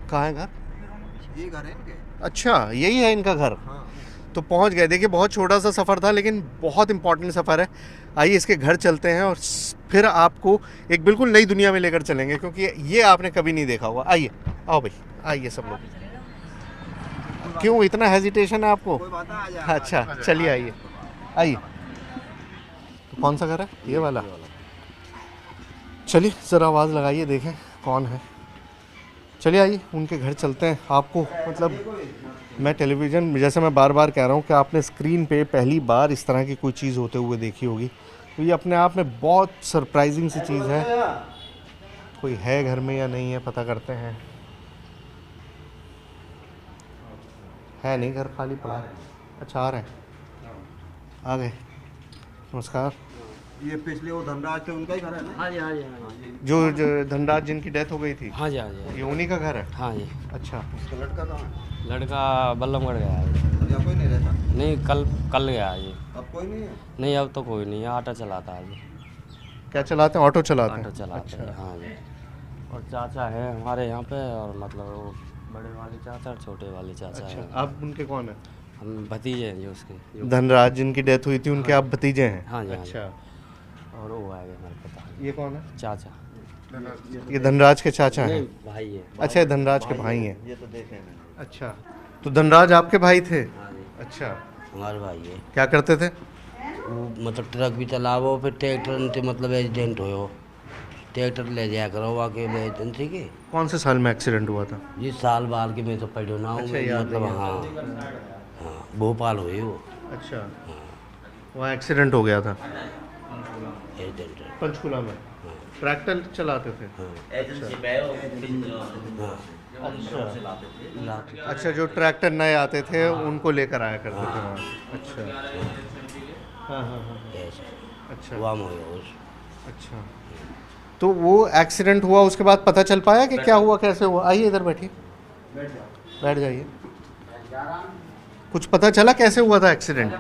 कहाँ है घर? ये घर है इनके। अच्छा, यही है इनका घर। हाँ। तो पहुंच गए। देखिए बहुत छोटा सा सफ़र था लेकिन बहुत इंपॉर्टेंट सफ़र है। आइए इसके घर चलते हैं और फिर आपको एक बिल्कुल नई दुनिया में लेकर चलेंगे, क्योंकि ये आपने कभी नहीं देखा हुआ। आइए, आओ भाई, आइए सब लोग। क्यों इतना हेजिटेशन है आपको? कोई बात है, आ जाएगा। अच्छा चलिए, आइए आइए। तो कौन सा घर है? ये वाला। चलिए ज़रा आवाज़ लगाइए, देखें कौन है। चलिए आइए उनके घर चलते हैं। आपको मतलब मैं टेलीविज़न, जैसे मैं बार बार कह रहा हूँ कि आपने स्क्रीन पे पहली बार इस तरह की कोई चीज़ होते हुए देखी होगी, तो ये अपने आप में बहुत सरप्राइजिंग सी चीज़ है। कोई है घर में या नहीं है, पता करते हैं। है नहीं, घर खाली पड़ा है। अच्छा आ रहे हैं, आ गए। नमस्कार। ये पिछले वो धनराज थे, उनका ही घर है ना? हाँ जी हाँ जी हाँ जी जो धनराज जिनकी डेथ हो गई थी, हाँ जी हाँ जी ये उन्हीं का घर है? हाँ जी। अच्छा। उसका लड़का कहाँ है? लड़का बल्लमगढ़ गया है। या कोई नहीं रहता? नहीं, कल कल गया है जी। अब कोई नहीं है? नहीं, अब तो कोई नहीं है, ऑटो चलाता है जी। क्या चलाते हैं? ऑटो चलाते हैं? ऑटो चलाते हैं, अच्छा। हाँ जी। और चाचा है हमारे यहाँ पे, और मतलब वो बड़े वाले चाचा और छोटे वाले चाचा अच्छा, हैं। आप उनके कौन है? हम भतीजे हैं जी उसके जो। धनराज जिनकी डेथ हुई थी उनके आप भतीजे हैं? हाँ जी, हाँ जी। अच्छा। और वो आएगा हमारे पता ये कौन है? चाचा। ये धनराज के चाचा हैं? नहीं, भाई है। अच्छा, ये धनराज के भाई हैं। ये तो देखे नहीं। अच्छा, तो धनराज आपके भाई थे? हाँ जी, अच्छा, हमारे भाई है। क्या करते थे? वो मतलब ट्रक भी चलावो, फिर ट्रैक्टर से मतलब एक्सीडेंट हो, ट्रैक्टर ले जाया करो आके एजेंसी के। कौन से साल में एक्सीडेंट हुआ था? जी साल बार के मैं तो पढ़ो ना हूँ। अच्छा, याद मतलब नहीं है। हाँ हाँ, भोपाल हुई वो अच्छा, वहाँ एक्सीडेंट हो गया था एक्सीडेंट। पंचकुला में। ट्रैक्टर चलाते थे? हाँ। अच्छा, जो ट्रैक्टर नए आते थे उनको लेकर आया करते थे वहाँ। अच्छा, हाँ हाँ हाँ, अच्छा वाम हो गया उस। अच्छा। तो वो एक्सीडेंट हुआ, उसके बाद पता चल पाया कि क्या हुआ, कैसे हुआ? आइए इधर बैठिए, बैठ जाइए। कुछ पता चला कैसे हुआ था एक्सीडेंट?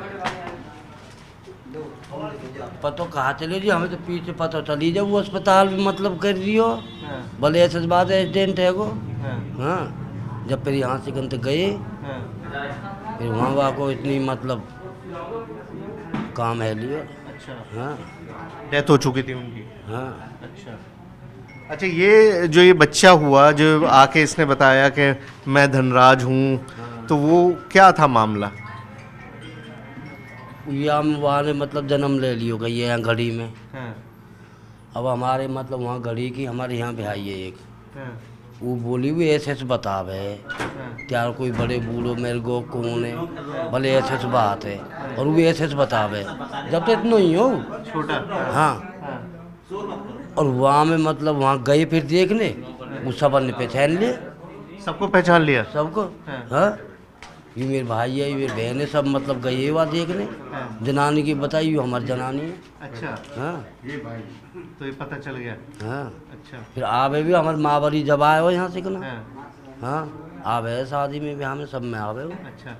पता कहाँ चले जी, हमें तो पीछे पता चली जब वो अस्पताल में मतलब कर दियो, भले ऐसे बात एक्सीडेंट है वो। हाँ, जब फिर यहाँ से गंत गए, फिर वहाँ को इतनी मतलब काम है लियो। अच्छा, हाँ डेथ हो चुकी थी उनकी? हाँ। अच्छा अच्छा, ये जो ये बच्चा हुआ जो आके इसने बताया कि मैं धनराज हूँ, तो वो क्या था मामला? या वहाँ ने मतलब जन्म ले लियो गई है यहाँ घड़ी में। हाँ, अब हमारे मतलब वहाँ घड़ी की हमारे यहाँ भाई है एक, हाँ, वो बोली भी ऐसे ऐसे बतावे हाँ, क्या कोई बड़े बूढ़ो मेरे को कौन है, भले ऐसे ऐसे बात है, और वो ऐसे ऐसे बतावे जब तो इतना ही हो। छोटा। हाँ, हाँ, और वहाँ में मतलब वहाँ गए फिर देखने, उस सब ने पहचान लिए सबको पहचान लिया? सबको। हाँ। हाँ, ये मेरे भाई है, ये मेरे बहन है, सब मतलब गए वहाँ देखने। हाँ। जनानी की बताई, वो हमारी जनानी है। अच्छा, हाँ तो ये पता चल गया? हाँ। अच्छा, फिर आवे भी हमारे माँ बड़ी जब आए हो यहाँ से ना। हाँ, हाँ, आवे शादी में भी हमें सब में आवे हो। अच्छा।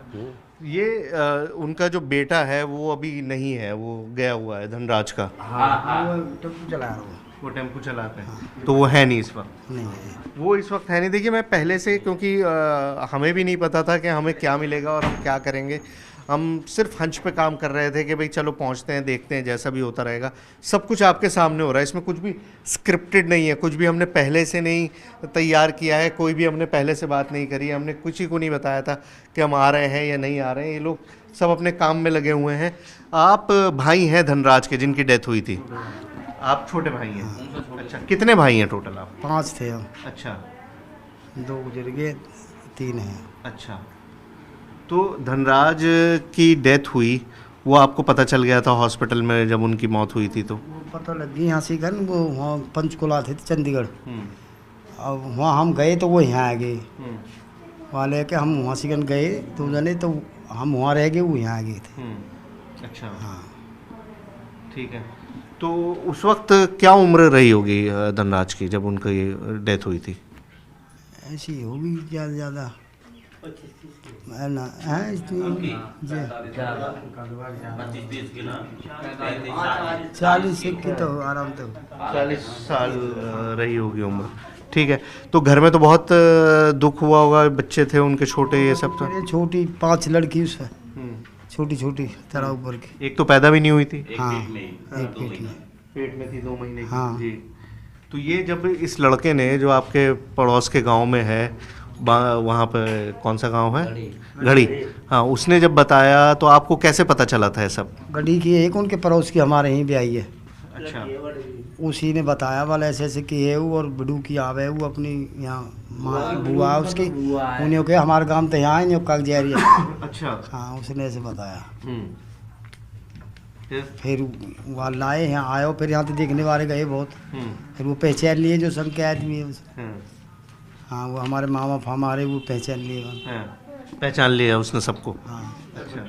ये उनका जो बेटा है वो अभी नहीं है, वो गया हुआ है धनराज का? हाँ, वो टेम्पो चला रहा हूँ। वो टेम्पो चलाते हैं, तो वो है नहीं इस वक्त? नहीं, वो इस वक्त है नहीं। देखिए मैं पहले से, क्योंकि हमें भी नहीं पता था कि हमें क्या मिलेगा और हम क्या करेंगे, हम सिर्फ हंच पे काम कर रहे थे कि भाई चलो पहुंचते हैं, देखते हैं, जैसा भी होता रहेगा। सब कुछ आपके सामने हो रहा है, इसमें कुछ भी स्क्रिप्टेड नहीं है, कुछ भी हमने पहले से नहीं तैयार किया है, कोई भी हमने पहले से बात नहीं करी, हमने कुछ ही को नहीं बताया था कि हम आ रहे हैं या नहीं आ रहे हैं। ये लोग सब अपने काम में लगे हुए हैं। आप भाई हैं धनराज के जिनकी डेथ हुई थी? आप छोटे भाई हैं? अच्छा, कितने भाई हैं टोटल आप? 5 थे हम, अच्छा 2 गुजर गए, 3 हैं। अच्छा, तो धनराज की डेथ हुई, वो आपको पता चल गया था हॉस्पिटल में जब उनकी मौत हुई थी तो? वो पता लग गई यहाँ से गन, वो वहाँ पंचकुला थे चंडीगढ़। अब वहाँ हम गए तो वो यहाँ आ गए, वहाँ लेके हम वहाँ से गन गए 2 जने, तो हम वहाँ रह गए, वो यहाँ आ गए थे। अच्छा, हाँ, ठीक है। तो उस वक्त क्या उम्र रही होगी धनराज की जब उनकी डेथ हुई थी? ऐसी होगी ज़्यादा ज़्यादा है ना, है इतनी 40 की तो आराम तो। 40 साल रही होगी उम्र। ठीक है, तो घर में तो बहुत दुख हुआ होगा, बच्चे थे उनके छोटे, ये सब तो। ये छोटी 5 लड़की उसमें, छोटी छोटी तरह ऊपर की। एक तो पैदा भी नहीं हुई थी, हाँ एक पेट में। पेट में थी 2 महीने की। हाँ। जी। तो ये जब इस लड़के ने, जो आपके पड़ोस के गांव में है, वहाँ पे कौन सा गांव है, घड़ी, हाँ, उसने जब बताया तो आपको कैसे पता चला था ये सब? गड्डी की एक उनके पड़ोस की हमारे यहीं भी आई है, अच्छा। उसी ने बताया वाला ऐसे ऐसे कि है वो, और बड़ू की आवे वो अपनी यहाँ माँ बुआ है उसकी, उन्हें के हमारे गांव तो यहाँ है कल जा रही है। अच्छा। हाँ उसने ऐसे बताया। फिर? फिर वहाँ लाए यहाँ आयो, फिर यहाँ तो देखने वाले गए बहुत, फिर वो पहचान लिए जो संग के आदमी है उसे। हाँ वो हमारे मामा हमारे वो पहचान लिए, पहचान लिया उसने सबको। हाँ। अच्छा।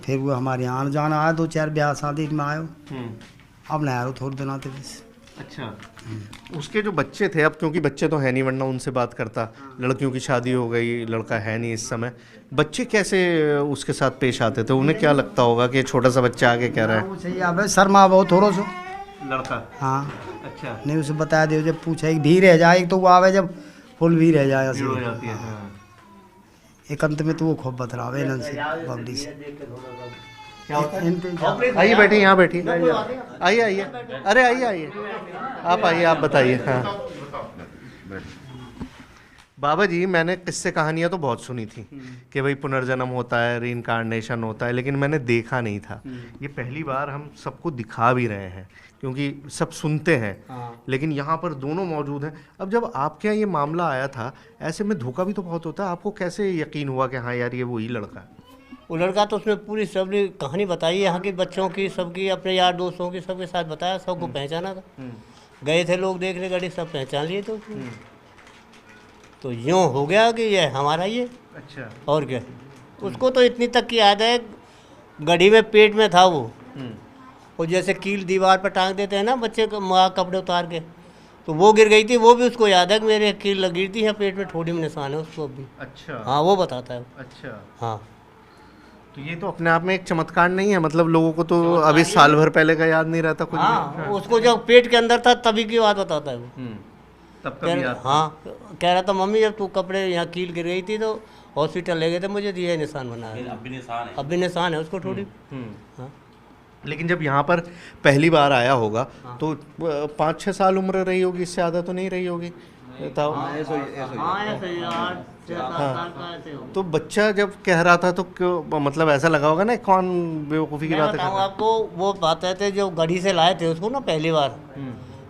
फिर वो हमारे यहाँ आने जाना आया, 2-4 ब्याह शादी में आयो, अब नहीं आयो थोड़े दिन आते बस। अच्छा। उसके जो बच्चे थे, अब क्योंकि बच्चे तो है नहीं, वरना उनसे बात करता, लड़कियों की शादी हो गई, लड़का है नहीं इस समय, बच्चे कैसे उसके साथ पेश आते थे? उन्हें क्या लगता होगा कि छोटा सा बच्चा आगे कह रहा है? वो सही अब शर्मा बहुत थोड़ा सो लड़का। हाँ। अच्छा। नहीं उसे बता दे, जब पूछा एक भी रह जाए, एक तो वो आवे जब फुल भी रह जाए ऐसे। भीड़ हो जाती है। हाँ। एक अंत में तो वो खूब बतलावे इन्हन से पब्लिक से। आइए बैठिए, यहाँ बैठिए, आइए आइए, अरे आइए आइए, आप आइए, आप बताइए। हाँ बाबा जी, मैंने किस्से कहानियाँ तो बहुत सुनी थी कि भाई पुनर्जन्म होता है, रीइंकार्नेशन होता है, लेकिन मैंने देखा नहीं था। ये पहली बार हम सबको दिखा भी रहे हैं, क्योंकि सब सुनते हैं, लेकिन यहाँ पर दोनों मौजूद हैं। अब जब आपके यहाँ ये मामला आया था, ऐसे में धोखा भी तो बहुत होता है, आपको कैसे यकीन हुआ कि हाँ यार ये वही लड़का है? वो लड़का तो उसने पूरी सबने कहानी बताई, यहाँ के बच्चों की, सबकी, अपने यार दोस्तों की, सबके साथ बताया, सबको पहचाना था। गए थे लोग देखने, गाड़ी सब पहचान लिए थे उसने। तो यूँ हो गया कि ये हमारा ही है। अच्छा। और क्या, उसको तो इतनी तक की याद है, गड्डी में पेट में था वो, और जैसे कील दीवार पर टांग देते हैं ना बच्चे को, माँ कपड़े उतार के, तो वो गिर गई थी, वो भी उसको याद है कि मेरे कील लगी थी, यहाँ पेट में थोड़ी में निशान है उसको अभी। अच्छा। हाँ वो बताता है। अच्छा। हाँ तो ये तो अपने आप में एक चमत्कार नहीं है? मतलब लोगों को तो अभी साल भर पहले का याद नहीं रहता कुछ भी। हाँ, उसको जब पेट के अंदर था तभी की बात बताता है वो। तब कभी याद? हाँ कह रहा था, मम्मी जब तू कपड़े यहाँ कील गिर गई थी तो हॉस्पिटल ले गए थे, मुझे ये निशान बना है, अब भी निशान है उसको थोड़ी। हाँ। लेकिन जब यहाँ पर पहली बार आया होगा तो 5-6 साल उम्र रही होगी, इससे ज़्यादा तो नहीं रही होगी? बताओ। हाँ ऐसे ही 8-7 साल का ऐसे हो। तो बच्चा जब कह रहा था तो क्यों, मतलब ऐसा लगा होगा ना कौन बेवकूफ़ी की मैं बात बताऊँ है? आपको, वो बताते थे जो गढ़ी से लाए थे उसको ना पहली बार,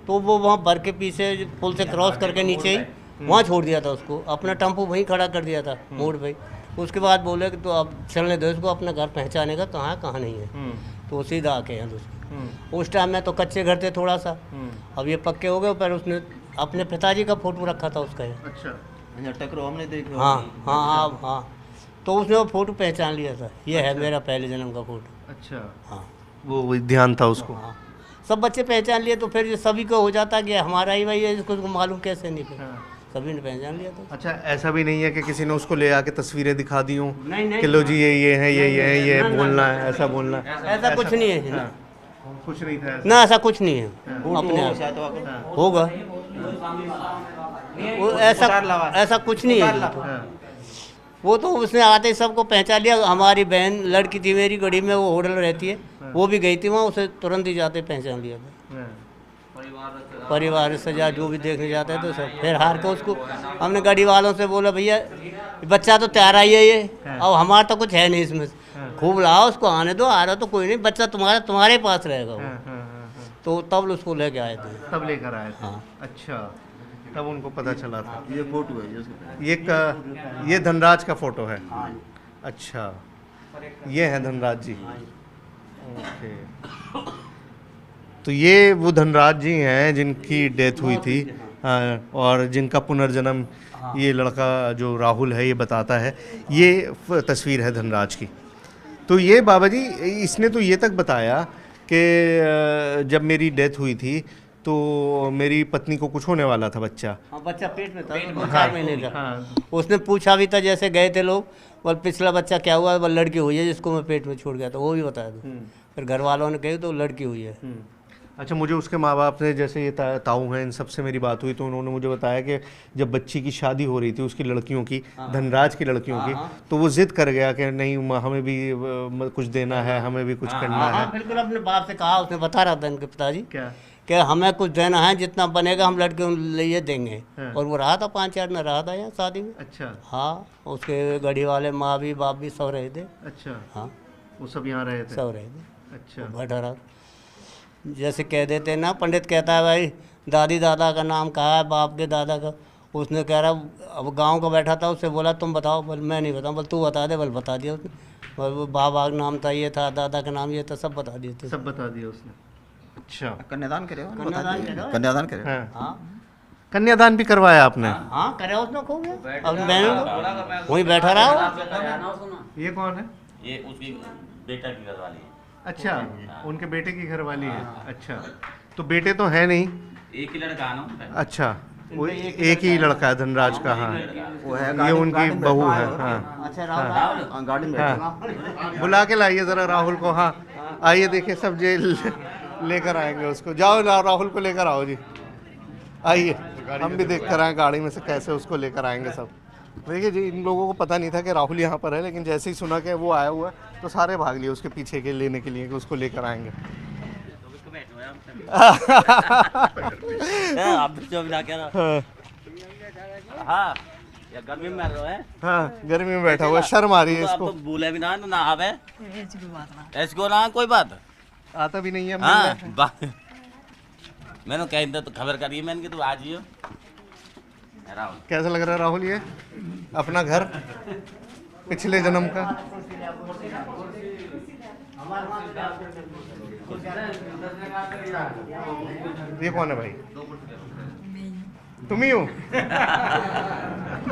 तो वो वहाँ बर के पीछे पुल से क्रॉस करके नीचे ही वहाँ छोड़ दिया था उसको, अपना टेम्पो वहीं खड़ा कर दिया था मोड़ पे। उसके बाद बोले कि तो अब चलने दो इसको, अपना घर पहचाने का कहाँ है कहाँ नहीं है, तो सीधा आके यहाँ दूसरे। उस टाइम में तो कच्चे घर थे थोड़ा सा, अब ये पक्के हो गए, पर उसने अपने पिताजी का फोटो रखा था उसका। अच्छा। टकरो हमने देखा। हाँ हाँ हाँ, तो उसने वो फोटो पहचान लिया था, ये है मेरा पहले जन्म का फोटो। अच्छा। हाँ वो ध्यान था उसको। हाँ, सब बच्चे पहचान लिए, तो फिर ये सभी को हो जाता कि हमारा ही भाई है, इसको मालूम कैसे नहीं फिर सभी ने पहचान लिया था। अच्छा, ऐसा भी नहीं है कि किसी ने उसको ले आके तस्वीरें दिखा दी हों नहीं कि लो जी ये है, ये बोलना है, ऐसा बोलना है? ऐसा कुछ नहीं है ना, कुछ नहीं था ऐसा। ना ऐसा कुछ नहीं है, अपने आप होगा वो, ऐसा कुछ नहीं है। वो तो उसने आते ही सबको पहचान लिया। हमारी बहन लड़की थी मेरी, गढ़ी में वो होटल रहती है, वो भी गई थी वहाँ, उसे तुरंत ही जाते पहचान लिया था। परिवार सजा जो भी देखने जाते हैं तो सब, फिर हार के उसको हमने गाड़ी वालों से बोला, भैया बच्चा तो तैयार आई है ये, अब हमारा तो कुछ है नहीं इसमें, खूब लाओ उसको, आने दो, आ रहा तो कोई नहीं, बच्चा तुम्हारे पास रहेगा वो। तो तब उसको लेके आए थे। तब लेकर आए थे। हाँ। अच्छा, तब उनको पता चला था। ये फोटो है ये धनराज का फोटो है। अच्छा, ये है धनराज जी। ओके, तो ये वो धनराज जी हैं जिनकी डेथ हुई थी, और जिनका पुनर्जन्म ये लड़का जो राहुल है ये बताता है। ये तस्वीर है धनराज की। तो ये बाबा जी, इसने तो ये तक बताया कि जब मेरी डेथ हुई थी तो मेरी पत्नी को कुछ होने वाला था, बच्चा। हाँ, बच्चा पेट में था, 4 महीने का। उसने पूछा भी था, जैसे गए थे लोग, बोल पिछला बच्चा क्या हुआ, बोल लड़की हुई है जिसको मैं पेट में छोड़ गया था, वो भी बताया था। फिर घर वालों ने कही तो लड़की हुई है। अच्छा, मुझे उसके माँ बाप ने, जैसे ये ताऊ हैं, इन सबसे मेरी बात हुई तो उन्होंने मुझे बताया कि जब बच्ची की शादी हो रही थी उसकी लड़कियों की, धनराज की लड़कियों की, तो वो जिद कर गया कि नहीं हमें भी कुछ देना है, हमें भी कुछ करना है। बिल्कुल अपने बाप से कहा, उसने बता रहा था इनके पिताजी क्या कि हमें कुछ देना है, जितना बनेगा हम लड़के लिए देंगे। और वो रहा था 5-4 दिन रहा था यहाँ शादी में। अच्छा हाँ, उसके गढ़ी वाले माँ भी बाप भी सब रहे थे। अच्छा, हाँ, वो सब यहाँ रहे थे। सब रहे थे। अच्छा, बैठा रहा, जैसे कह देते ना, पंडित कहता है भाई दादी दादा का नाम कहा है, बाप के दादा का, उसने कह रहा अब गांव का बैठा था, उससे बोला तुम बताओ, बोल मैं नहीं बताऊँ, बोल तू बता दे, बोल बता दिया उसने। बोल वो बाबा का नाम था, ये था, दादा का नाम ये था, सब बता दिए थे। सब बता दिया उसने। अच्छा, कन्यादान करे हो? कन्यादान करे। कन्यादान करे। हाँ, हाँ कन्यादान भी करवाया आपने? हाँ, करे उसने खूब। अब मैं वहीं बैठा रहा हूँ। ये कौन है? ये उसकी बेटा की घरवाली है। अच्छा, उनके बेटे की घरवाली है। अच्छा, तो बेटे तो है नहीं? एक ही लड़का है ना। अच्छा, वो एक ही लड़का है धनराज का। हाँ, वो है ये उनकी बहू है। हाँ, अच्छा राहुल, हाँ, गाड़ी में हाँ, बुला के लाइए जरा राहुल को। हाँ, आइए, देखिए सब जेल लेकर आएंगे उसको। जाओ राहुल को लेकर आओ जी, आइए, हम भी देख कर आए गाड़ी में से कैसे उसको लेकर आएंगे सब। देखिए जी, इन लोगों को पता नहीं था कि राहुल यहाँ पर है, लेकिन जैसे ही सुना कि वो आया हुआ है तो सारे भाग लिए उसके पीछे के लेने के लिए कि उसको लेकर आएंगे। आप जो भी ना कह रहा। हाँ, या गर्मी में मर रहे हैं। हाँ, गर्मी में बैठा हुआ, शर्म आ रही है तो इसको। अब तो भूले भी ना तो ना आवे। इसको ना कोई बात आता भी नहीं है। हाँ, मैंने कह दिया तो खबर करिए, मैंने कि तू आज ही हो। कैसा लग रहा है राहुल, ये अपना घर पिछले जन्म का? ये कौन है भाई? तुम ही हो?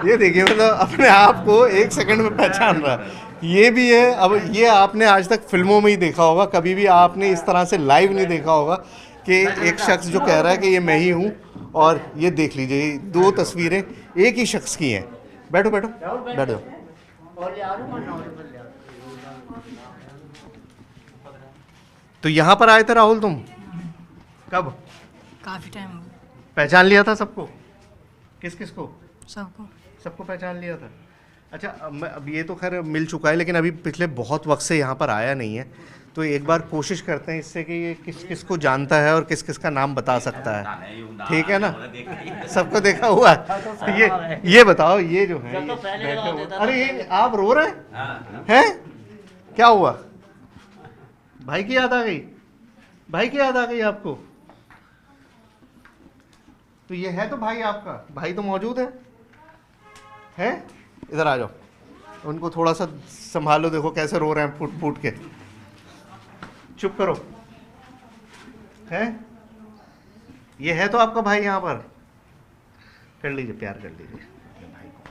ये देखिए, मतलब अपने आप को 1 सेकंड में पहचान रहा है। ये भी है। अब ये आपने आज तक फिल्मों में ही देखा होगा, कभी भी आपने इस तरह से लाइव नहीं देखा होगा कि एक शख्स जो कह रहा है कि ये मैं ही हूँ। और ये देख लीजिए, 2 तस्वीरें एक ही शख्स की हैं। बैठो बैठो बैठ जाओ। तो यहाँ पर आए थे राहुल तुम? कब? काफी टाइम हो पहचान लिया था सबको? किस किस को? सबको। सबको पहचान लिया था। अच्छा, अब ये तो खैर मिल चुका है, लेकिन अभी पिछले बहुत वक्त से यहाँ पर आया नहीं है, तो एक बार कोशिश करते हैं इससे कि ये किस किस को जानता है और किस किस का नाम बता सकता है। ठीक है ना? सबको देखा हुआ है। तो ये बताओ, ये जो है बैठे हुए, अरे ये आप रो रहे हैं? क्या हुआ? भाई की याद आ गई? भाई की याद आ गई आपको? तो ये है तो भाई आपका, भाई तो मौजूद है? इधर आ जाओ, उनको थोड़ा सा संभालो। देखो कैसे रो रहे हैं फूट फूट के। चुप करो। है ये है तो आपका भाई यहाँ पर? कर लीजिए, प्यार कर लीजिए भाई को।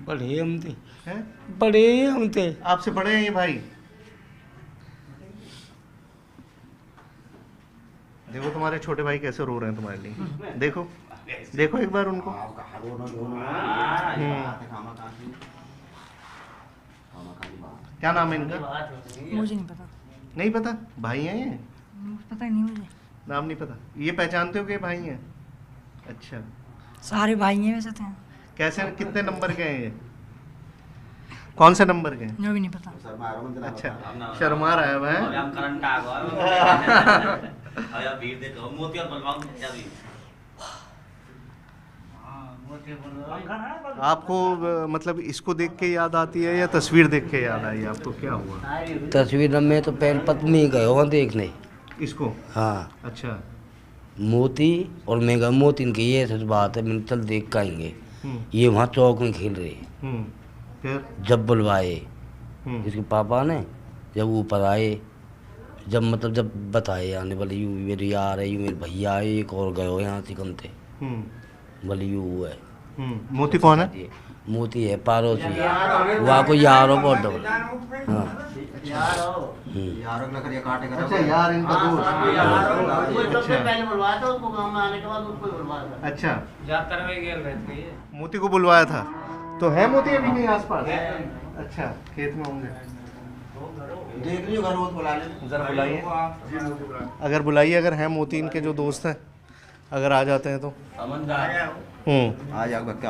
बड़े हम थे, हैं? बड़े हम थे। आपसे बड़े हैं ये भाई? देखो तुम्हारे छोटे भाई कैसे रो रहे हैं तुम्हारे लिए। देखो देखो एक बार उनको। क्या नाम है इनका? मुझे नहीं पता। नहीं पता? भाई हैं ये? पता ही नहीं मुझे। नाम नहीं पता? ये पहचानते हो कि ये भाई हैं? अच्छा, सारे भाई हैं वैसे थे। कैसे, कितने नंबर के हैं ये? कौन से नंबर के हैं? जो भी नहीं पता। अच्छा, शर्मा रहा है मैं। हम करंट आ गया। अब यार भीड़ देखो, मोती और बलवान क्या भी। आपको मतलब इसको देख के याद आती है या तस्वीर देख के याद आई आपको? क्या हुआ? तस्वीर में तो पहले पत्नी गए हो देखने। इसको? हाँ, अच्छा। मोती और मेगा मोती इनकी ये सच बात है, मैंने चल देख के आएंगे। हम्म, ये वहाँ चौक में खेल रहे, फिर? जब बुलवाए हम्म, इसके पापा ने, जब ऊपर आए, जब मतलब जब बताए आने बोले यू मेरे यार है, यू मेरे भैया है, एक और गए हो यहाँ चिकन थे, हम्म, बोले यू है। मोती कौन है? ये मोती है पड़ोसी है, वहाँ को यार हो बहुत डबल। हाँ, अच्छा, यार इनका दोस्त। अच्छा, मोती को बुलवाया था। तो है मोती अभी नहीं आसपास? अच्छा, खेत में होंगे। देख लियो घर वो बुला ले ज़रा बुलाइए, अगर बुलाइए, अगर हैं मोती इनके जो दोस्त हैं, अगर आ जाते हैं तो। आ जाओ बक्का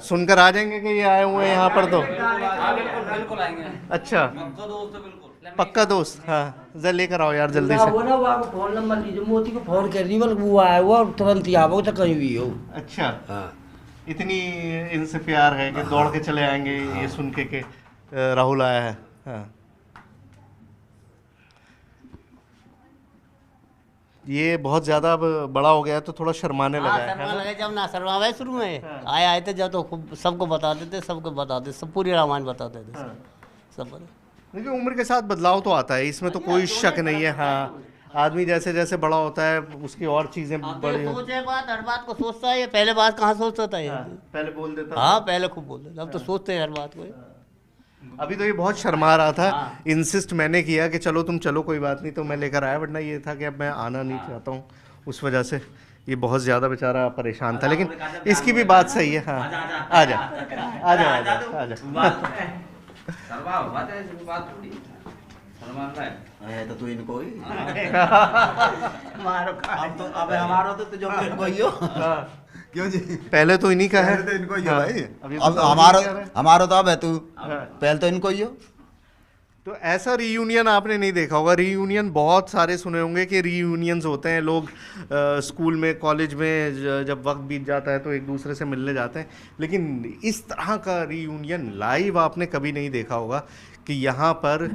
सुनकर आ जाएंगे कि ये आए हुए हैं यहाँ पर तो। बिल्कुल आएंगे। अच्छा, बिल्कुल पक्का दोस्त। हाँ, जरा लेकर आओ यार जल्दी ना से। वो ना वो आपको फोन नंबर लीजिए, मोती को फोन कर दी, बल्कि वो आया हुआ और तुरंत ही आवो तो कहीं भी हो। अच्छा, हाँ इतनी इनसे प्यार है कि दौड़ के चले आएंगे ये सुन के राहुल आया है। हाँ, ये बहुत ज़्यादा अब बड़ा हो गया है तो थोड़ा शर्माने लगा है शर्मा ना? लगे जब ना शर्मावे शुरू में आए थे जब तो खूब सबको बताते थे, सब पूरी रामायण बताते थे सब देखिए उम्र के साथ बदलाव तो आता है, इसमें तो कोई शक नहीं है। हाँ, आदमी जैसे जैसे बड़ा होता है उसकी और चीज़ें बड़ी सोचे बात, हर बात को सोचता है, ये पहले बात कहाँ सोचता था ये। पहले बोल देता। हाँ पहले खूब बोलते थे, अब तो सोचते हैं हर बात को। अभी तो ये बहुत शर्मा रहा था, इंसिस्ट मैंने किया कि चलो तुम चलो कोई बात नहीं, तो मैं लेकर आया, वरना ये था कि अब मैं आना नहीं चाहता हूँ, उस वजह से ये बहुत ज़्यादा बेचारा परेशान था। लेकिन इसकी भी बात सही है। हाँ, आ जा आ जा आ जा आ जा। है तो तू इनको ही अब हमारा तो जो इनको ही हो क्यों जी पहले तो इन्हीं का है। पहले तो इनको ही हो हाँ, भाई। अभी अब तो हमारा तो अब है तू पहले तो इनको ही हो। तो ऐसा रीयूनियन आपने नहीं देखा होगा। रीयूनियन बहुत सारे सुने होंगे कि रीयूनियंस होते हैं, लोग स्कूल में कॉलेज में जब वक्त बीत जाता है तो एक दूसरे से मिलने जाते हैं, लेकिन इस तरह का रीयूनियन लाइव आपने कभी नहीं देखा होगा कि यहाँ पर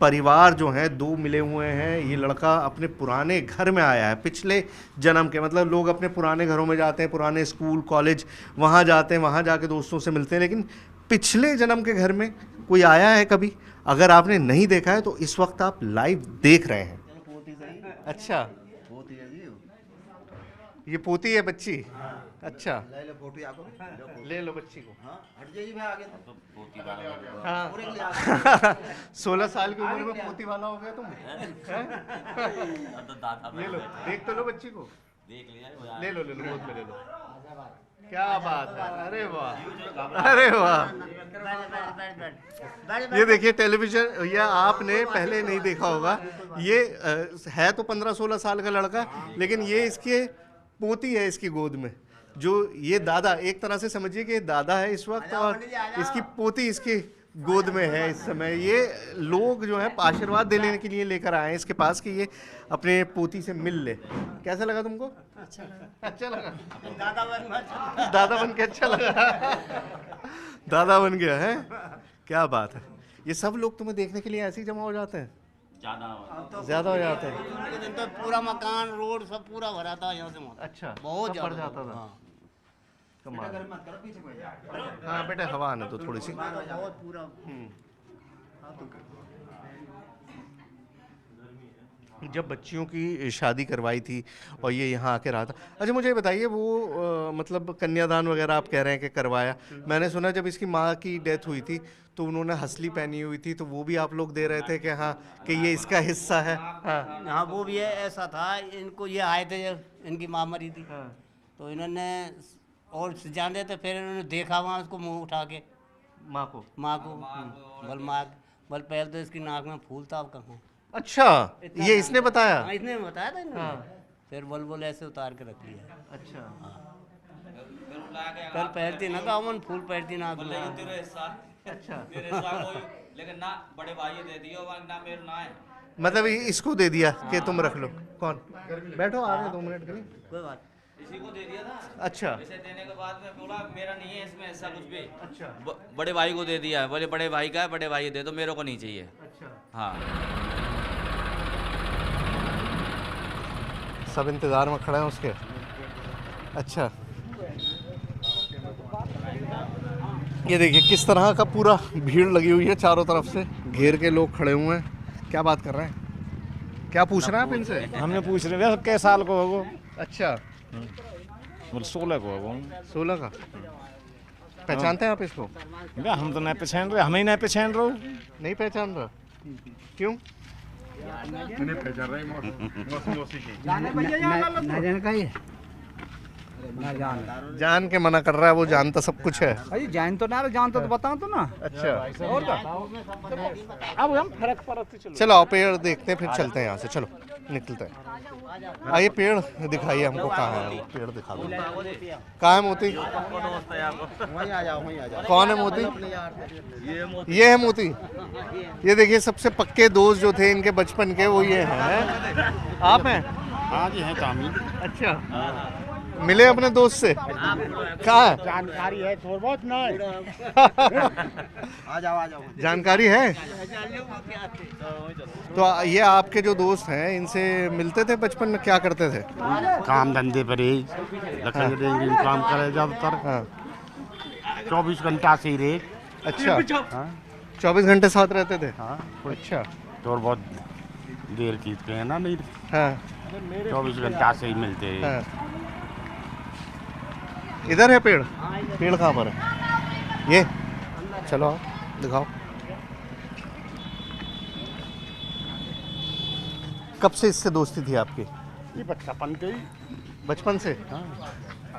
परिवार जो हैं दो मिले हुए हैं। ये लड़का अपने पुराने घर में आया है, पिछले जन्म के, मतलब लोग अपने पुराने घरों में जाते हैं, पुराने स्कूल कॉलेज वहाँ जाते हैं, वहाँ जाके दोस्तों से मिलते हैं, लेकिन पिछले जन्म के घर में कोई आया है कभी? अगर आपने नहीं देखा है तो इस वक्त आप लाइव देख रहे हैं। अच्छा, ये पोती है बच्ची। अच्छा, ले लो बच्ची को। हाँ 16 साल की उम्र में पोती वाला हो गया तुम। ले लो, देख तो लो बच्ची को, ले लो गोद में ले लो। क्या बात है, अरे वाह अरे वाह। ये देखिए टेलीविजन, या आपने पहले नहीं देखा होगा, ये है तो 15-16 साल का लड़का, लेकिन ये इसके पोती है इसकी गोद में, जो ये दादा, एक तरह से समझिए कि दादा है इस वक्त और इसकी पोती इसकी गोद में है इस समय। ये लोग जो है आशीर्वाद देने के लिए लेकर आए हैं इसके पास कि ये अपने पोती से मिल ले। कैसा लगा तुमको? अच्छा लगा। दादा बन के अच्छा लगा। दादा बन गया है, क्या बात है। ये सब लोग तुम्हें देखने के लिए ऐसे ही जमा हो जाते हैं? ज्यादा हो जाते हैं। तो पूरा मकान रोड सब पूरा भरा था यहाँ से। अच्छा, बहुत पड़ जाता था। कमाल। हाँ बेटा, हवा आने दो थोड़ी सी। बहुत पूरा। जब बच्चियों की शादी करवाई थी और ये यहाँ आके रहा था। अच्छा मुझे बताइए, वो मतलब कन्यादान वगैरह आप कह रहे हैं कि करवाया, मैंने सुना जब इसकी माँ की डेथ हुई थी तो उन्होंने हसली पहनी हुई थी, तो वो भी आप लोग दे रहे थे कि हाँ कि ये इसका हिस्सा है? हाँ हाँ वो भी है, ऐसा था। इनको ये आए थे जब इनकी माँ मरी थी, तो इन्होंने और जाने थे, फिर इन्होंने देखा वहाँ उसको मुँह उठा के माँ को बल पहले तो इसकी नाक में फूल था, अब कहाँ। अच्छा, ये इसने बताया? हाँ, इसने बताया था इन्होंने। फिर बोल ऐसे उतार के रख लिया। अच्छा, कल पहनती ना गावन फूल पहनती ना। अच्छा लेकिन ना बड़े भाई दे दियो ना मेरे ना है, मतलब इसको दे दिया कि तुम रख लो। कौन? बैठो, आ रहे 2 मिनट के लिए। कोई बात इसी को दे दिया था। अच्छा, इसे देने के बाद में बोला मेरा नहीं है इसमें ऐसा कुछ भी। अच्छा, बड़े भाई को दे दिया है, बोले बड़े भाई का है, बड़े भाई दे दो, मेरे को नहीं चाहिए। अच्छा। हाँ सब इंतज़ार में खड़े हैं उसके। अच्छा, ये देखिए किस तरह का पूरा भीड़ लगी हुई है, चारों तरफ से घेर के लोग खड़े हुए हैं। क्या बात कर रहे हैं? क्या पूछ रहे हैं आप इनसे? हमने पूछ रहे हैं कै साल को होगो? अच्छा, बोले 16 को होगो। 16 का। पहचानते हैं आप इसको? हम तो नहीं पहचान रहे, हमें ही नहीं पहचान रहे। नहीं पहचान रहा? क्यों? ना जान जान के मना कर रहा है, वो जानता सब कुछ है। अरे जान तो ना जानता तो बताओ तो ना। अच्छा और क्या अब हम फर्क पड़ते चलो। चलो आओ पेड़ देखते हैं, फिर चलते हैं यहाँ से। चलो निकलते हैं। आइए पेड़ दिखाइए हमको, कहाँ है वो पेड़ दिखा दो। कहाँ है मोती? वहीं आ जाओ, वहीं आ जाओ। कौन है मोती? ये है मोती। ये देखिए सबसे पक्के दोस्त जो थे इनके बचपन के, वो ये हैं। आप हैं? हाँ जी हैं कामी। अच्छा, मिले अपने दोस्त से? कहाँ है? जानकारी है थोड़ा बहुत ना। आ जाओ, आ जाओ। जानकारी है? तो ये आपके जो दोस्त हैं इनसे मिलते थे बचपन में, क्या करते थे? काम धंधे पर ही लकड़ी रेंगरी में काम करे ज्यादातर। हाँ 24 घंटा से ही रे। अच्छा, हाँ 24 घंटे साथ रहते थे? हाँ अच्छा थोड़ा बहुत देर की पे ना नहीं, हाँ 24 घंटा से ही मिलते हैं। हाँ। इधर है पेड़? पेड़ कहाँ पर है? ये चलो आओ, दिखाओ। कब से इससे दोस्ती थी आपकी? ये बचपन के ही। बचपन से? हाँ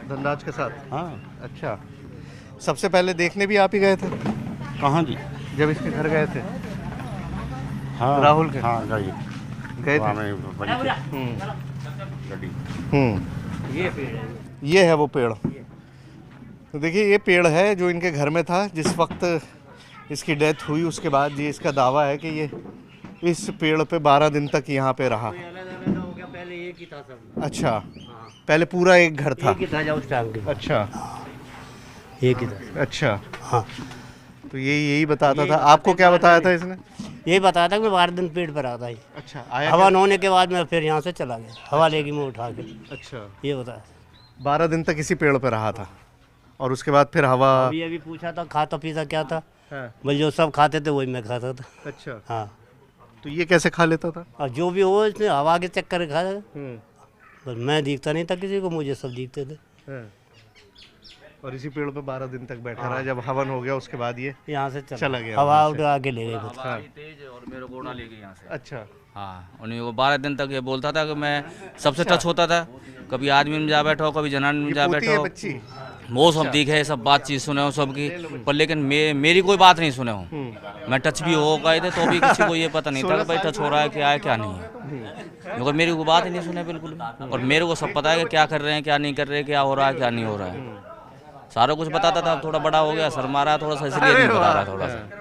धनराज के साथ? हाँ। अच्छा, सबसे पहले देखने भी आप ही गए थे कहाँ जी? जब इसके घर गए थे? हाँ राहुल के? हाँ गए गए वहाँ थे। में बड़ी गड्डी। ये है वो पेड़। तो देखिए ये पेड़ है जो इनके घर में था जिस वक्त इसकी डेथ हुई। उसके बाद ये इसका दावा है कि ये इस पेड़ पे 12 दिन तक यहाँ पे रहा। पहले एक ही था सब। अच्छा, पहले पूरा एक घर था। एक ही था उस टाइम के। अच्छा एक ही था। अच्छा, हाँ तो यही बताता था आपको? क्या बताया था इसने? यही बताया था कि मैं 12 दिन पेट पर आता ही। अच्छा, आया हवा होने के बाद मैं फिर यहाँ से चला गया, हवा लेगी मैं उठा के। अच्छा, ये बताया। 12 दिन तक इसी पेड़ पे रहा था और उसके बाद फिर हवा। अभी पूछा था खाता पीता क्या था, हाँ। बोल जो सब खाते थे वही मैं खाता था। अच्छा, हाँ, तो ये कैसे खा लेता था? और जो भी हो इसने हवा के चक्कर खाया। बस मैं दिखता नहीं था किसी को, मुझे सब दिखते थे। हाँ। और इसी पेड़ पे 12 दिन तक बैठा रहा। जब हवन हो गया उसके बाद ये यहाँ से चला गया। हवा उठा के ले गए। हाँ। तेज और मेरे को उड़ा ले गई यहाँ से। अच्छा, हाँ, उन्हीं को 12 दिन तक ये बोलता था कि मैं सबसे टच होता था। कभी आदमी में जा बैठो, कभी जनान में जा पोती है बैठो, बच्ची? वो सब दिखे, सब बातचीत सुने हो सबकी, पर लेकिन मेरी कोई बात नहीं सुने हो। मैं टच भी हो गए थे तो भी किसी को ये पता नहीं था कि भाई टच हो रहा है क्या है क्या नहीं है, मगर मेरी कोई बात ही नहीं सुने बिल्कुल। और मेरे को सब पता है कि क्या कर रहे हैं क्या नहीं कर रहे, क्या हो रहा है क्या नहीं हो रहा है, सारा कुछ बताता था। थोड़ा बड़ा हो गया, सर मारा थोड़ा सा, इसलिए नहीं बता रहा थोड़ा सा।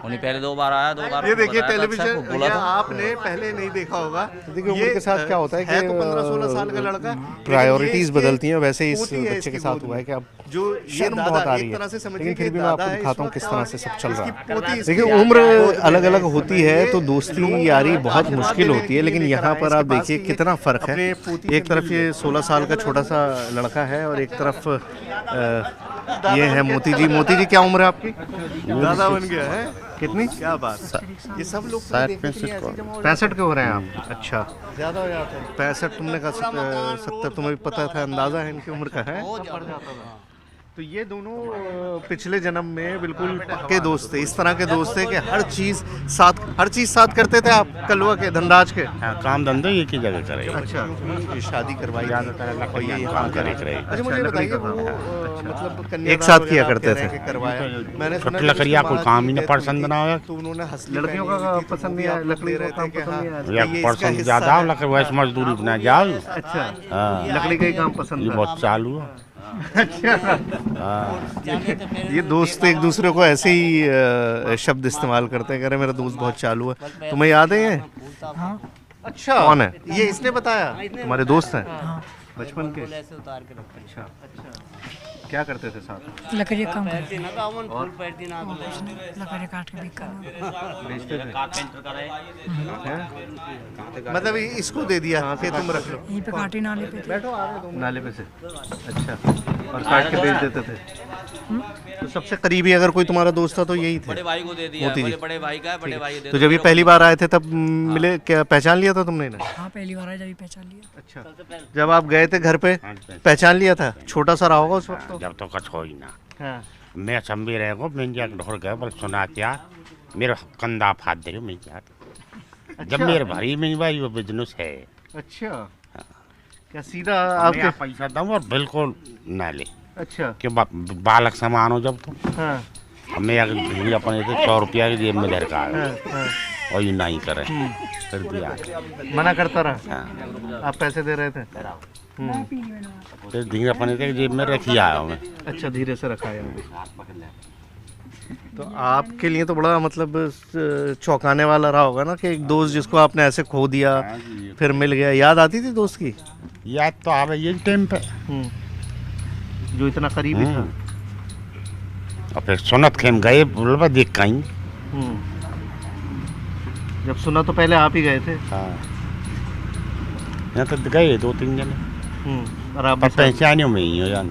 उन्हें पहले 2 बार आया, 2 बार ये देखिए बताया था, अच्छा टेलीविजन बोला ये था। आपने पहले नहीं देखा होगा। देखिए उम्र के साथ क्या होता है कि तो 15-16 साल का लड़का, प्रायोरिटीज बदलती हैं, वैसे इस पोती है बच्चे के इसकी साथ गोद हुआ है में। कि अब जो ये शर्म दादा, बहुत आ एक रही तरह से है, समझिए लेकिन कि फिर भी मैं आपको दादा है दिखाता हूँ इस किस वक्त तरह और से सब चल रहा इसकी है। पोती इसकी देखिए है। उम्र गोद में अलग अलग है। होती है तो दोस्ती यारी बहुत मुश्किल होती है, लेकिन यहाँ पर आप देखिए ये कितना फ़र्क है। अपने पोती एक तरफ ये 16 साल का छोटा सा लड़का है और एक तरफ ये है मोती जी। मोती जी क्या उम्र है आपकी? दादा बन गया है। कितनी? क्या बात, ये सब लोग 65 के हो रहे हैं आप? अच्छा, ज्यादा हो जाते हैं। 65 तुमने कहा 70, तुम्हें भी पता था, अंदाजा है इनकी उम्र का है। तो ये दोनों पिछले जन्म में बिल्कुल पक्के दोस्त थे। इस तरह के दोस्त थे कि हर चीज साथ करते थे। आप कलवा के, धनराज के? हाँ, काम धंधे एक ही जगह करे। अच्छा, ये शादी करवाई ज़्यादातर थी और लकड़ी ये का काम काम करे। करे। अच्छा, मुझे बताइए वो मतलब कन्यादान एक साथ किया वगैरह करते आप कह रहे थे। हैं कि करवाया। मैंने सुना छोटी कि लकड़ियाँ उसकी कोई माँ काम ही की ना death हुई पसंद थी, ना आया। तो उन्होंने हंसली लड़कियों पहनी का हुई थी, तो पसंद वो भी नहीं आया, आप लोग लकड़ी दे का रहे थे काम कि पसंद हाँ, नहीं आया। कि या ये इसका पर्सन हिस्सा ज़्यादा है। लकड़ी वैसे मजदूरी ना जाओ। अच्छा, हाँ, लकड़ी का ही काम पसंद ये था। बहुत चालू है। हाँ, ये दोस्त एक दूसरे को ऐसे ही शब्द इस्तेमाल करते हैं, कह रहे मेरा दोस्त बहुत चालू है। तुम्हें याद है ये? अच्छा, कौन है ये? इसने बताया? तुम्हारे दोस्त हैं बचपन के? अच्छा, क्या करते थे साथ? लकड़ी काम करते और लकड़ी काट के बिक बेचते थे? हैं? मतलब इसको दे दिया कि तुम रख लो? यहीं पे काटी नाले पे थे। नाले पे से? अच्छा, और काट के बेच देते थे। तो सबसे करीबी अगर कोई तुम्हारा दोस्त था तो यही थे? बड़े भाई को दे दिया, मोती जी। बोले बड़े भाई का है, बड़े भाई दे तो दो, जब ये मेरे को पहली बार आए थे तब मिले, क्या पहचान लिया था तुमने इन्हें? हाँ पहली बार आया जब ही पहचान लिया। अच्छा, जब आप गए थे घर पे पहचान लिया था? छोटा सा रहा होगा उस वक्त तो? जब तो कछ हो ही ना। हाँ। मैं अचंबे रह गो, मैं जाके ढोर गया, बोल सुना क्या मेरा कंधा फाद दे मैं क्या जब मेरे भाई में भाई वो बिजनेस है। अच्छा, क्या सीधा आपके आपके पैसा दो और बिल्कुल ना ले अच्छा कि बालक समान हो जब तुम हाँ हमें अगर भीड़ अपने थे 100 रुपया की जेब में धर का हाँ हाँ और ये नहीं करे फिर दिया मना करता रहा हाँ। आप पैसे दे रहे थे फिर धीरे अपने थे जेब में रखी आया हूँ मैं अच्छा धीरे से रखा है तो आपके लिए तो बड़ा मतलब चौंकाने वाला रहा होगा ना कि एक दोस्त जिसको आपने ऐसे खो दिया फिर मिल गया याद आती थी दोस्त की याद तो आवे ये टाइम पे जो इतना करीबी था और फिर सुनत खेम गए बोलबा देख कहीं जब सुना तो पहले आप ही गए थे हाँ यहाँ तो गए 2-3 जने और आप पर पहचानियों में ही हो जान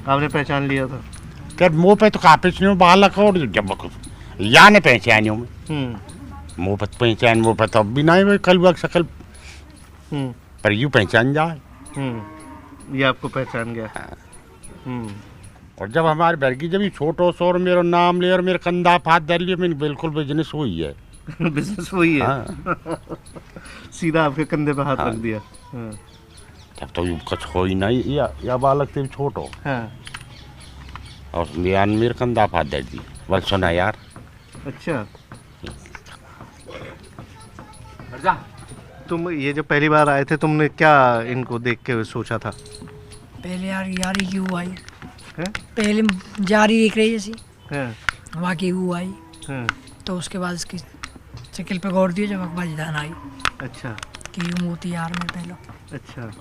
आपने पहचान लिया था कर मुँह पे तो कापिच नहीं बालक और जब या ने पहचानियों में मुँह पे पहचान मुँह पे तो अब भी नहीं भाई कल वक्त शकल पर यूँ पहचान जाए ये आपको पहचान गया और जब हमारे घर की जब ये छोटो सो और मेरा नाम ले और मेरे कंधा हाथ धर लिए मैंने बिल्कुल बिजनेस हुई है बिजनेस वही है हाँ। सीधा आपके कंधे पे हाथ रख दिया तब तो यूँ कुछ हो ही नहीं या बालक थे छोटो हाँ और यान मेरे कंधा हाथ धर दी बल सुना यार अच्छा तुम ये जब पहली बार आए थे तुमने क्या इनको देख के सोचा था पहले यार यारी क्यों आई हैं? पहले जारी दिख रही जैसी हैं? वहाँ की वो आई हैं? तो उसके बाद इसकी शक्ल पे गौर दिया जब अकबर जान आई अच्छा कि यूँ मोती यार में पहले अच्छा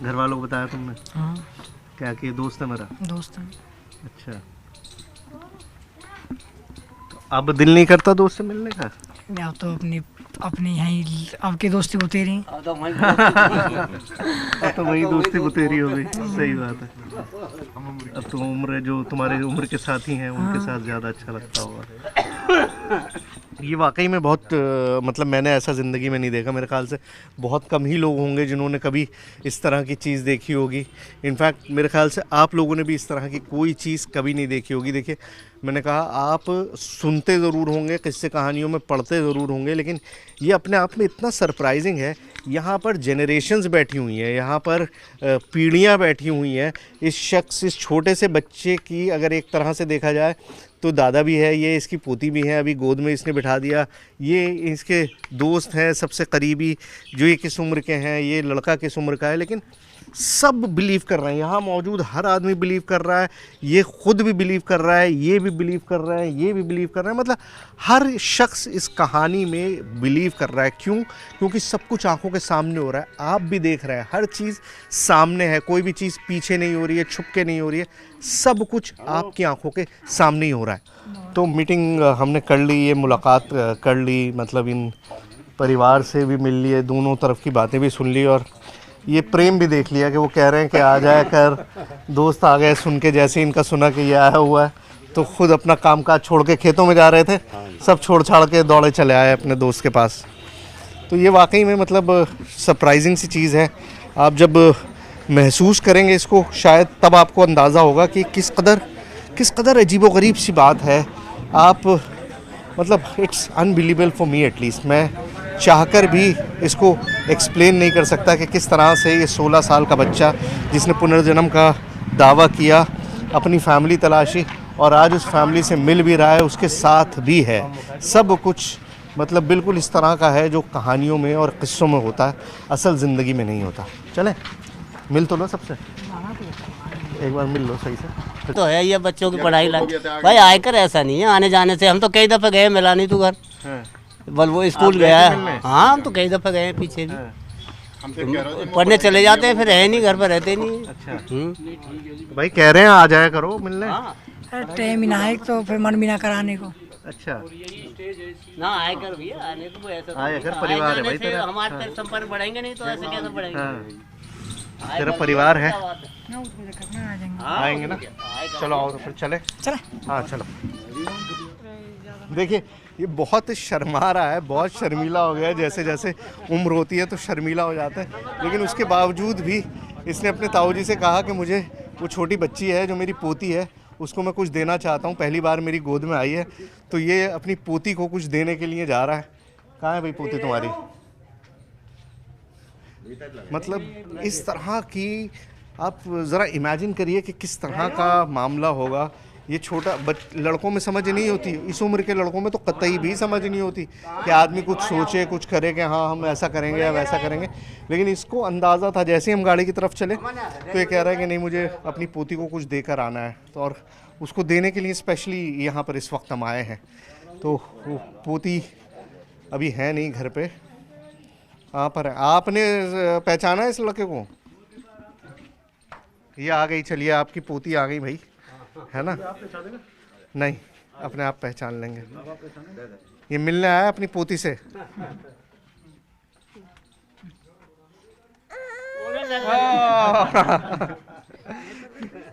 घर वालों को बताया तुमने हाँ क्या कि ये दोस्त है मेरा दोस्त है। अच्छा तो अब दिल नहीं करता दोस्त से मिलने का या तो अपनी अपनी यहीं आपकी दोस्ती होती रही अब तो वही दोस्ती बुतेरी हो गई सही बात है अब तो उम्र जो तुम्हारे उम्र के साथी हैं उनके साथ ज़्यादा अच्छा लगता होगा ये वाकई में बहुत मतलब मैंने ऐसा ज़िंदगी में नहीं देखा मेरे ख्याल से बहुत कम ही लोग होंगे जिन्होंने कभी इस तरह की चीज़ देखी होगी इनफैक्ट मेरे ख्याल से आप लोगों ने भी इस तरह की कोई चीज़ कभी नहीं देखी होगी देखिए मैंने कहा आप सुनते ज़रूर होंगे किस्से कहानियों में पढ़ते ज़रूर होंगे लेकिन ये अपने आप में इतना सरप्राइजिंग है यहाँ पर जनरेशन्स बैठी हुई हैं यहाँ पर पीढ़ियाँ बैठी हुई हैं इस शख्स इस छोटे से बच्चे की अगर एक तरह से देखा जाए तो दादा भी है ये इसकी पोती भी है अभी गोद में इसने बिठा दिया ये इसके दोस्त हैं सबसे करीबी जो ये किस उम्र के हैं ये लड़का किस उम्र का है लेकिन सब बिलीव कर रहे हैं यहाँ मौजूद हर आदमी बिलीव कर रहा है ये खुद भी बिलीव कर रहा है ये भी बिलीव कर रहा है ये भी बिलीव कर रहा है मतलब हर शख्स इस कहानी में बिलीव कर रहा है क्यों क्योंकि सब कुछ आंखों के सामने हो रहा है आप भी देख रहे हैं हर चीज़ सामने है कोई भी चीज़ पीछे नहीं हो रही है छुप के नहीं हो रही है सब कुछ आपकी आंखों के सामने ही हो रहा है तो मीटिंग हमने कर ली ये मुलाकात कर ली मतलब इन परिवार से भी मिल लिए दोनों तरफ की बातें भी सुन ली और ये प्रेम भी देख लिया कि वो कह रहे हैं कि आ जाए कर दोस्त आ गए सुन के जैसे इनका सुना कि ये आया हुआ है तो खुद अपना कामकाज छोड़ के खेतों में जा रहे थे सब छोड़ छाड़ के दौड़े चले आए अपने दोस्त के पास तो ये वाकई में मतलब सरप्राइजिंग सी चीज़ है आप जब महसूस करेंगे इसको शायद तब आपको अंदाज़ा होगा कि किस कदर अजीबोगरीब सी बात है आप मतलब it's unbelievable for me at least मैं चाहकर भी इसको एक्सप्लेन नहीं कर सकता कि किस तरह से ये 16 साल का बच्चा जिसने पुनर्जन्म का दावा किया अपनी फैमिली तलाशी और आज उस फैमिली से मिल भी रहा है उसके साथ भी है सब कुछ मतलब बिल्कुल इस तरह का है जो कहानियों में और किस्सों में होता है असल ज़िंदगी में नहीं होता चलें मिल तो लो सबसे एक बार मिल लो सही से तो है ये बच्चों की पढ़ाई लायक भाई आयकर ऐसा नहीं है आने जाने से हम तो कई दफ़े गए मिला नहीं तू घर बल वो स्कूल गया है हाँ हम तो कई दफ़े गए हैं पीछे भी पढ़ने चले जाते हैं फिर है नहीं घर पर रहते नहीं अच्छा भाई कह रहे हैं आ जाया करो मिलने टाइम ही ना है तो फिर मन भी ना कराने को अच्छा ना आयकर भैया आने को ऐसा आयकर परिवार है भाई तेरा हमारे संपर्क बढ़ेंगे नहीं तो ऐसे कैसे बढ़ेंगे तेरा परिवार है आ जाएंगे आएंगे ना चलो आओ तो फिर चले हाँ चलो देखिए ये बहुत शर्मा रहा है बहुत शर्मीला हो गया जैसे जैसे उम्र होती है तो शर्मीला हो जाता है लेकिन उसके बावजूद भी इसने अपने ताऊजी से कहा कि मुझे वो छोटी बच्ची है जो मेरी पोती है उसको मैं कुछ देना चाहता हूँ पहली बार मेरी गोद में आई है तो ये अपनी पोती को कुछ देने के लिए जा रहा है कहाँ है भाई पोती तुम्हारी मतलब इस तरह की आप ज़रा इमेजिन करिए कि किस तरह का मामला होगा। ये छोटा लड़कों में समझ नहीं होती, इस उम्र के लड़कों में तो कतई भी समझ नहीं होती कि आदमी कुछ सोचे कुछ करे कि हाँ हम ऐसा करेंगे या वैसा करेंगे। लेकिन इसको अंदाज़ा था, जैसे ही हम गाड़ी की तरफ चले तो ये कह रहा है कि नहीं मुझे अपनी पोती को कुछ देकर आना है, तो और उसको देने के लिए स्पेशली यहाँ पर इस वक्त हम आए हैं। तो वो पोती अभी है नहीं घर पे, यहाँ पर है। आपने पहचाना है इस लड़के को? ये आ गई, चलिए आपकी पोती आ गई भाई, है ना? नहीं, अपने आप पहचान लेंगे। ये मिलने आया अपनी पोती से।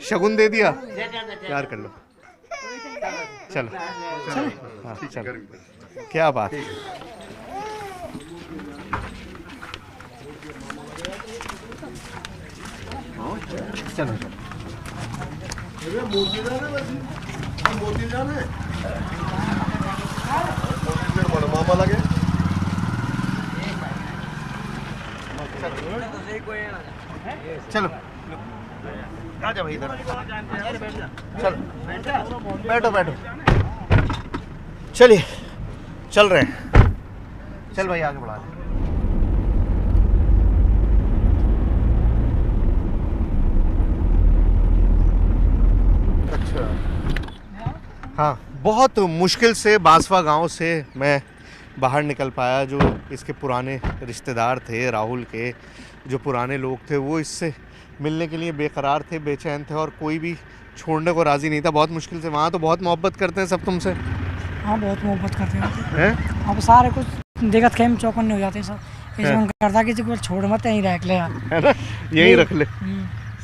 शगुन दे दिया, प्यार कर लो। चलो हाँ चलो, क्या बात। चलो मामा लगे। चलो आ जा भाई इधर, चलो बैठो बैठो, चलिए चल रहे हैं। चल भाई आगे बढ़ा दे। हाँ, बहुत मुश्किल से बांसवा गांव से मैं बाहर निकल पाया। जो इसके पुराने रिश्तेदार थे, राहुल के जो पुराने लोग थे, वो इससे मिलने के लिए बेकरार थे, बेचैन थे और कोई भी छोड़ने को राज़ी नहीं था। बहुत मुश्किल से, वहाँ तो बहुत मोहब्बत करते हैं सब तुमसे। हाँ बहुत मोहब्बत करते हैं। अब सारे कुछ देखत खेम चौकन्ने हो जाते हैं सब। इसमें करता किसी को छोड़ मत, यहीं रख ले यार, है ना? यहीं रख ले।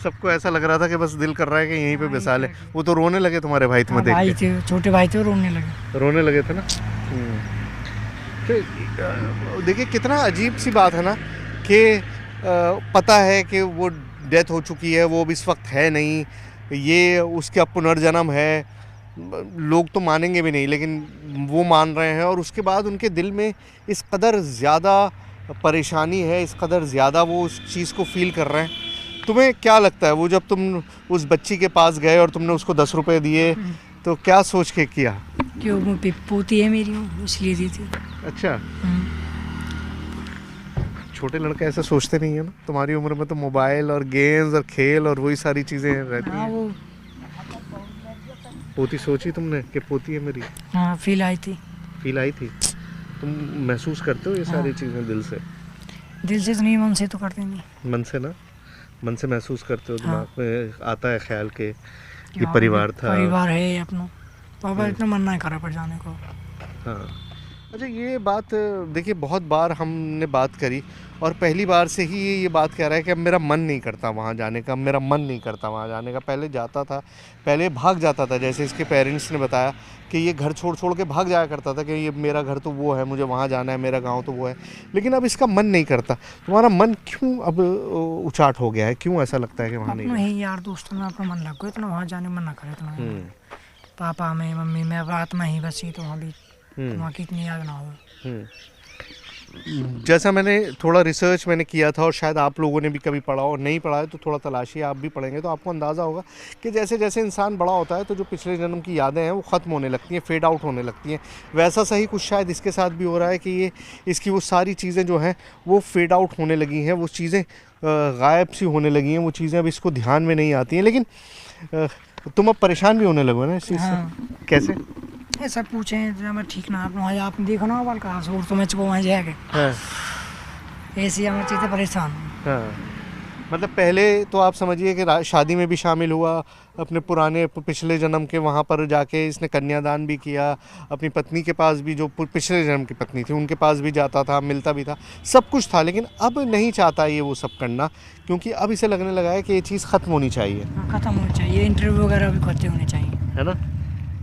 सबको ऐसा लग रहा था कि बस दिल कर रहा है कि यहीं पे बसा ले। वो तो रोने लगे तुम्हारे भाई तुम्हें देख के। भाई थे, छोटे भाई थे, रोने लगे थे ना। तो देखिए कितना अजीब सी बात है ना कि पता है कि वो डेथ हो चुकी है, वो अब इस वक्त है नहीं, ये उसका पुनर्जन्म है। लोग तो मानेंगे भी नहीं, लेकिन वो मान रहे हैं। और उसके बाद उनके दिल में इस कदर ज़्यादा परेशानी है, इस कदर ज़्यादा वो उस चीज़ को फील कर रहे हैं। तुम्हें क्या लगता है, वो जब तुम उस बच्ची के पास गए और तुमने उसको 10 रुपए दिए तो क्या सोच के किया? कि वो पोती है मेरी, इसलिए दी थी। अच्छा, छोटे लड़के ऐसा सोचते नहीं है ना। तुम्हारी उम्र में तो मोबाइल और गेम्स और खेल और वही सारी चीज़ें रहती हैं। वो पोती सोची तुमने कि पोती है मेरी? हाँ, फील आई थी। फील आई थी। तुम महसूस करते हो ये सारी चीज़ें दिल से? दिल से तो नहीं, मन से तो करते नहीं। मन से ना, मन से महसूस करते हो। दिमाग में आता है ख्याल के ये परिवार था, परिवार है अपना। पापा इतना मन नहीं करा पर जाने को। हाँ, अच्छा ये बात देखिए, बहुत बार हमने बात करी और पहली बार से ही ये बात कह रहा है कि अब मेरा मन नहीं करता वहाँ जाने का, मेरा मन नहीं करता वहाँ जाने का। पहले जाता था, पहले भाग जाता था, जैसे इसके पेरेंट्स ने बताया कि ये घर छोड़ छोड़ के भाग जाया करता था कि ये मेरा घर तो वो है, मुझे वहाँ जाना है, मेरा गांव तो वो है। लेकिन अब इसका मन नहीं करता। तुम्हारा मन क्यों अब उचाट हो गया है? क्यों ऐसा लगता है कि वहाँ नहीं? यार दोस्तों में अपना मन लग गया, इतना वहाँ जाने मन ना करे इतना। पापा में, मम्मी में, रात में ही बसी तो वहाँ भी वहाँ की इतनी याद ना हो। जैसा मैंने थोड़ा रिसर्च मैंने किया था, और शायद आप लोगों ने भी कभी पढ़ा हो, नहीं पढ़ा है तो थोड़ा तलाशी, आप भी पढ़ेंगे तो आपको अंदाज़ा होगा कि जैसे जैसे इंसान बड़ा होता है तो जो पिछले जन्म की यादें हैं वो ख़त्म होने लगती हैं, फेड आउट होने लगती हैं। वैसा सही कुछ शायद इसके साथ भी हो रहा है कि ये इसकी वो सारी चीज़ें जो हैं वो फेड आउट होने लगी हैं, वो चीज़ें गायब सी होने लगी हैं, वो चीज़ें अब इसको ध्यान में नहीं आती हैं। लेकिन तुम अब परेशान भी होने लगो ना इस चीज़ से। कैसे? ऐसा पूछे मैं ठीक ना, आपने देखो ना बाल कहाँ से तो मैं चुप वहाँ जाएगा। हाँ। ऐसी हमारी चीज़ें परेशान। हाँ, मतलब पहले तो आप समझिए कि शादी में भी शामिल हुआ, अपने पुराने पिछले जन्म के वहाँ पर जाके इसने कन्यादान भी किया, अपनी पत्नी के पास भी, जो पिछले जन्म की पत्नी थी उनके पास भी जाता था, मिलता भी था, सब कुछ था। लेकिन अब नहीं चाहता ये वो सब करना, क्योंकि अब इसे लगने लगा है कि ये चीज़ ख़त्म होनी चाहिए। ख़त्म होनी चाहिए, इंटरव्यू वगैरह भी खत्म होने चाहिए, है ना?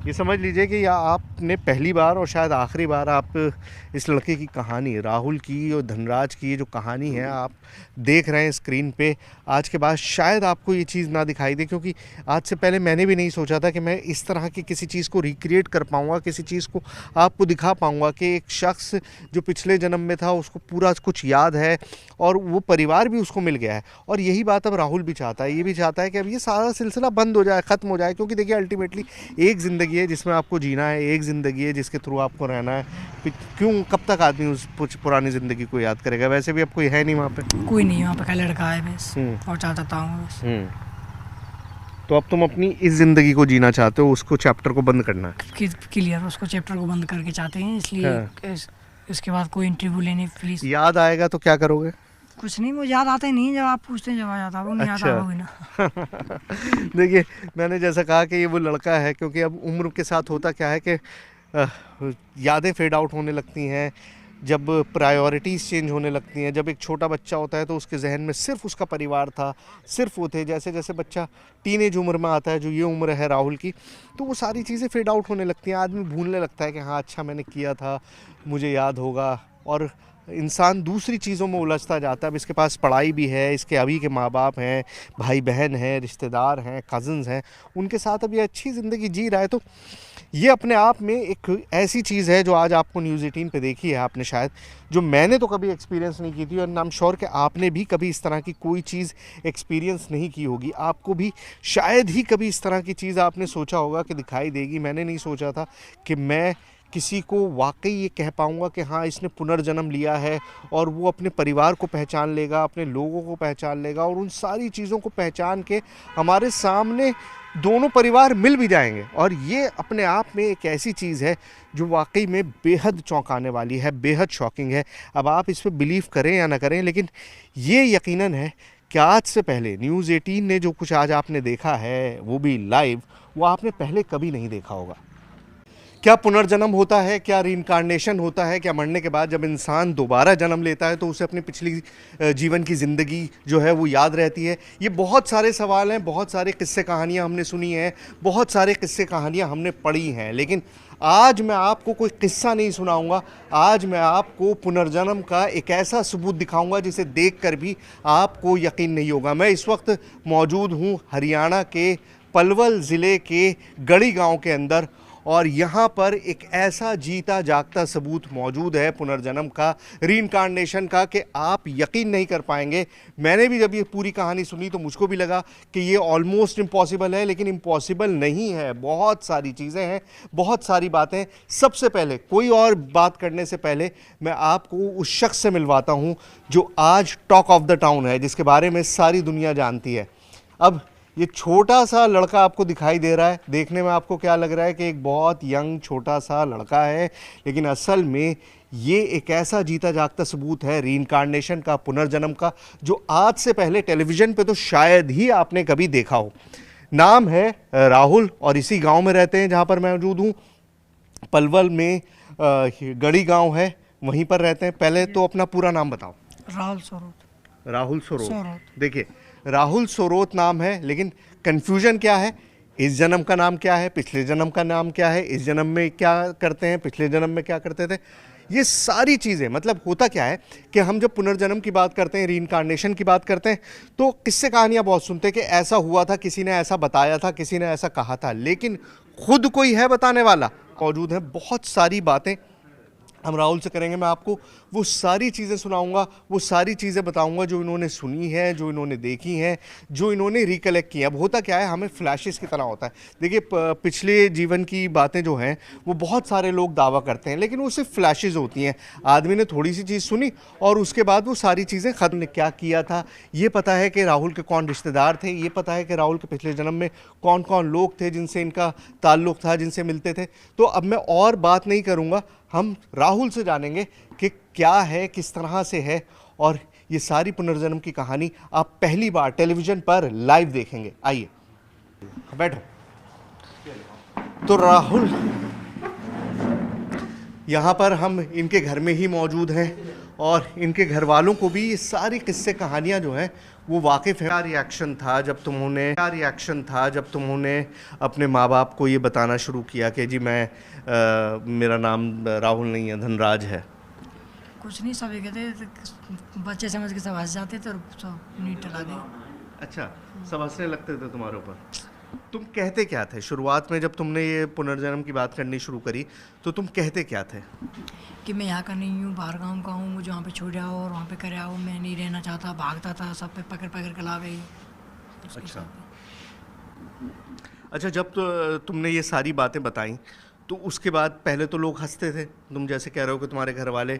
ये समझ लीजिए कि या आपने पहली बार और शायद आखिरी बार आप इस लड़के की कहानी, राहुल की और धनराज की जो कहानी है आप देख रहे हैं स्क्रीन पे। आज के बाद शायद आपको ये चीज़ ना दिखाई दे, क्योंकि आज से पहले मैंने भी नहीं सोचा था कि मैं इस तरह की किसी चीज़ को रिक्रिएट कर पाऊँगा, किसी चीज़ को आपको दिखा पाऊँगा कि एक शख्स जो पिछले जन्म में था उसको पूरा कुछ याद है और वो परिवार भी उसको मिल गया है। और यही बात अब राहुल भी चाहता है, ये भी चाहता है कि अब ये सारा सिलसिला बंद हो जाए, ख़त्म हो जाए। क्योंकि देखिए अल्टीमेटली एक ज़िंदगी है जिसमें आपको जीना है, एक ज़िंदगी है जिसके थ्रू आपको रहना है। क्यों, कब तक आदमी उस पुरानी ज़िंदगी को याद करेगा? वैसे भी अब कोई है नहीं वहाँ पे, कोई नहीं वहाँ पे, का लड़का है बस और चाहता हूँ बस। तो अब तुम अपनी इस ज़िंदगी को जीना चाहते हो, उसको चैप्टर को बंद करना है। क्लियर, उसको चैप्टर को बंद करके चाहते हैं, इसलिए इसके बाद कोई इंटरव्यू लेने प्लीज़। याद आएगा तो क्या करोगे? कुछ नहीं, मुझे याद आता ही नहीं, जब आप पूछते हैं जब आ जाता वो नहीं आता होगी ना। देखिए मैंने जैसा कहा कि ये वो लड़का है, क्योंकि अब उम्र के साथ होता क्या है कि यादें फेड आउट होने लगती हैं, जब प्रायोरिटीज़ चेंज होने लगती हैं। जब एक छोटा बच्चा होता है तो उसके जहन में सिर्फ उसका परिवार था, सिर्फ वो थे। जैसे जैसे बच्चा टीनेज उम्र में आता है, जो ये उम्र है राहुल की, तो वो सारी चीज़ें फेड आउट होने लगती हैं। आदमी भूलने लगता है कि हाँ अच्छा मैंने किया था, मुझे याद होगा, और इंसान दूसरी चीज़ों में उलझता जाता है। अब इसके पास पढ़ाई भी है, इसके अभी के माँ बाप हैं, भाई बहन हैं, रिश्तेदार हैं, कज़न्स हैं, उनके साथ अब ये अच्छी ज़िंदगी जी रहा है। तो ये अपने आप में एक ऐसी चीज़ है जो आज आपको न्यूज़ 18 पे देखी है आपने शायद, जो मैंने तो कभी एक्सपीरियंस नहीं की थी, और आई एम श्योर कि आपने भी कभी इस तरह की कोई चीज़ एक्सपीरियंस नहीं की होगी। आपको भी शायद ही कभी इस तरह की चीज़ आपने सोचा होगा कि दिखाई देगी। मैंने नहीं सोचा था कि मैं किसी को वाकई ये कह पाऊँगा कि हाँ इसने पुनर्जन्म लिया है, और वो अपने परिवार को पहचान लेगा, अपने लोगों को पहचान लेगा, और उन सारी चीज़ों को पहचान के हमारे सामने दोनों परिवार मिल भी जाएंगे। और ये अपने आप में एक ऐसी चीज़ है जो वाकई में बेहद चौंकाने वाली है, बेहद शॉकिंग है। अब आप इस पर बिलीव करें या ना करें, लेकिन ये यकीनन है कि आज से पहले न्यूज़ 18 ने जो कुछ आज आपने देखा है, वो भी लाइव, वो आपने पहले कभी नहीं देखा होगा। क्या पुनर्जन्म होता है, क्या रीइंकार्नेशन होता है, क्या मरने के बाद जब इंसान दोबारा जन्म लेता है तो उसे अपनी पिछली जीवन की ज़िंदगी जो है वो याद रहती है? ये बहुत सारे सवाल हैं, बहुत सारे किस्से कहानियाँ हमने सुनी हैं, बहुत सारे किस्से कहानियाँ हमने पढ़ी हैं, लेकिन आज मैं आपको कोई किस्सा नहीं सुनाऊंगा। आज मैं आपको पुनर्जन्म का एक ऐसा सबूत दिखाऊंगा जिसे देखकर भी आपको यकीन नहीं होगा। मैं इस वक्त मौजूद हूँ हरियाणा के पलवल ज़िले के गढ़ी गाँव के अंदर, और यहाँ पर एक ऐसा जीता जागता सबूत मौजूद है पुनर्जन्म का, रीइंकार्नेशन का, कि आप यकीन नहीं कर पाएंगे। मैंने भी जब ये पूरी कहानी सुनी तो मुझको भी लगा कि ये ऑलमोस्ट इम्पॉसिबल है, लेकिन इम्पॉसिबल नहीं है। बहुत सारी चीज़ें हैं, बहुत सारी बातें। सबसे पहले, कोई और बात करने से पहले, मैं आपको उस शख्स से मिलवाता हूँ जो आज टॉक ऑफ द टाउन है, जिसके बारे में सारी दुनिया जानती है। अब ये छोटा सा लड़का आपको दिखाई दे रहा है, देखने में आपको क्या लग रहा है कि एक बहुत यंग छोटा सा लड़का है, लेकिन असल में ये एक ऐसा जीता जागता सबूत है रीइंकार्नेशन का, पुनर्जन्म का, जो आज से पहले टेलीविज़न पे तो शायद ही आपने कभी देखा हो। नाम है राहुल, और इसी गांव में रहते हैं जहां पर मैं मौजूद हूँ। पलवल में गढ़ी गांव है, वहीं पर रहते हैं। पहले तो अपना पूरा नाम बताओ। राहुल सोरोत। राहुल सोरोत। देखिए राहुल सोरोत नाम है, लेकिन कन्फ्यूजन क्या है? इस जन्म का नाम क्या है, पिछले जन्म का नाम क्या है, इस जन्म में क्या करते हैं, पिछले जन्म में क्या करते थे, ये सारी चीज़ें। मतलब होता क्या है कि हम जब पुनर्जन्म की बात करते हैं, रीइंकार्नेशन की बात करते हैं, तो किस्से कहानियाँ बहुत सुनते हैं कि ऐसा हुआ था, किसी ने ऐसा बताया था, किसी ने ऐसा कहा था, लेकिन खुद कोई है बताने वाला? मौजूद है। बहुत सारी बातें हम राहुल से करेंगे। मैं आपको वो सारी चीज़ें सुनाऊंगा, वो सारी चीज़ें बताऊंगा जो इन्होंने सुनी है, जो इन्होंने देखी हैं, जो इन्होंने रिकलेक्ट की हैं। अब होता क्या है, हमें फ्लैशेस की तरह होता है। देखिए पिछले जीवन की बातें जो हैं वो बहुत सारे लोग दावा करते हैं, लेकिन वो सिर्फ फ्लैशेस होती हैं। आदमी ने थोड़ी सी चीज़ सुनी और उसके बाद वो सारी चीज़ें ख़त्म। ने क्या किया था, ये पता है कि राहुल के कौन रिश्तेदार थे, ये पता है कि राहुल के पिछले जन्म में कौन कौन लोग थे जिनसे इनका ताल्लुक़ था, जिनसे मिलते थे। तो अब मैं और बात नहीं करूँगा, हम राहुल से जानेंगे कि क्या है, किस तरह से है, और ये सारी पुनर्जन्म की कहानी आप पहली बार टेलीविज़न पर लाइव देखेंगे। आइए बैठो। तो राहुल, यहाँ पर हम इनके घर में ही मौजूद हैं, और इनके घर वालों को भी ये सारी किस्से कहानियाँ जो हैं वो वाकिफ़ है। क्या रिएक्शन था जब तुमने अपने माँ बाप को ये बताना शुरू किया कि जी मैं मेरा नाम राहुल नहीं है, धनराज है? कुछ नहीं, सभी कहते बच्चे समझ के सब हंस जाते थे और सब नीट टला दे। अच्छा, सब हंसने लगते थे तुम्हारे ऊपर। तुम कहते क्या थे शुरुआत में जब तुमने ये पुनर्जन्म की बात करनी शुरू करी, तो तुम कहते क्या थे? कि मैं यहाँ का नहीं हूँ, बाहर गाँव का हूँ, मुझे वहाँ पे छोड़ आओ और वहाँ पे कर आओ, मैं नहीं रहना चाहता, भागता था, सब पे पकड़ पकड़ के लावे। अच्छा, जब तुमने ये सारी बातें बताई तो उसके बाद पहले तो लोग हंसते थे, तुम जैसे कह रहे हो कि तुम्हारे घर वाले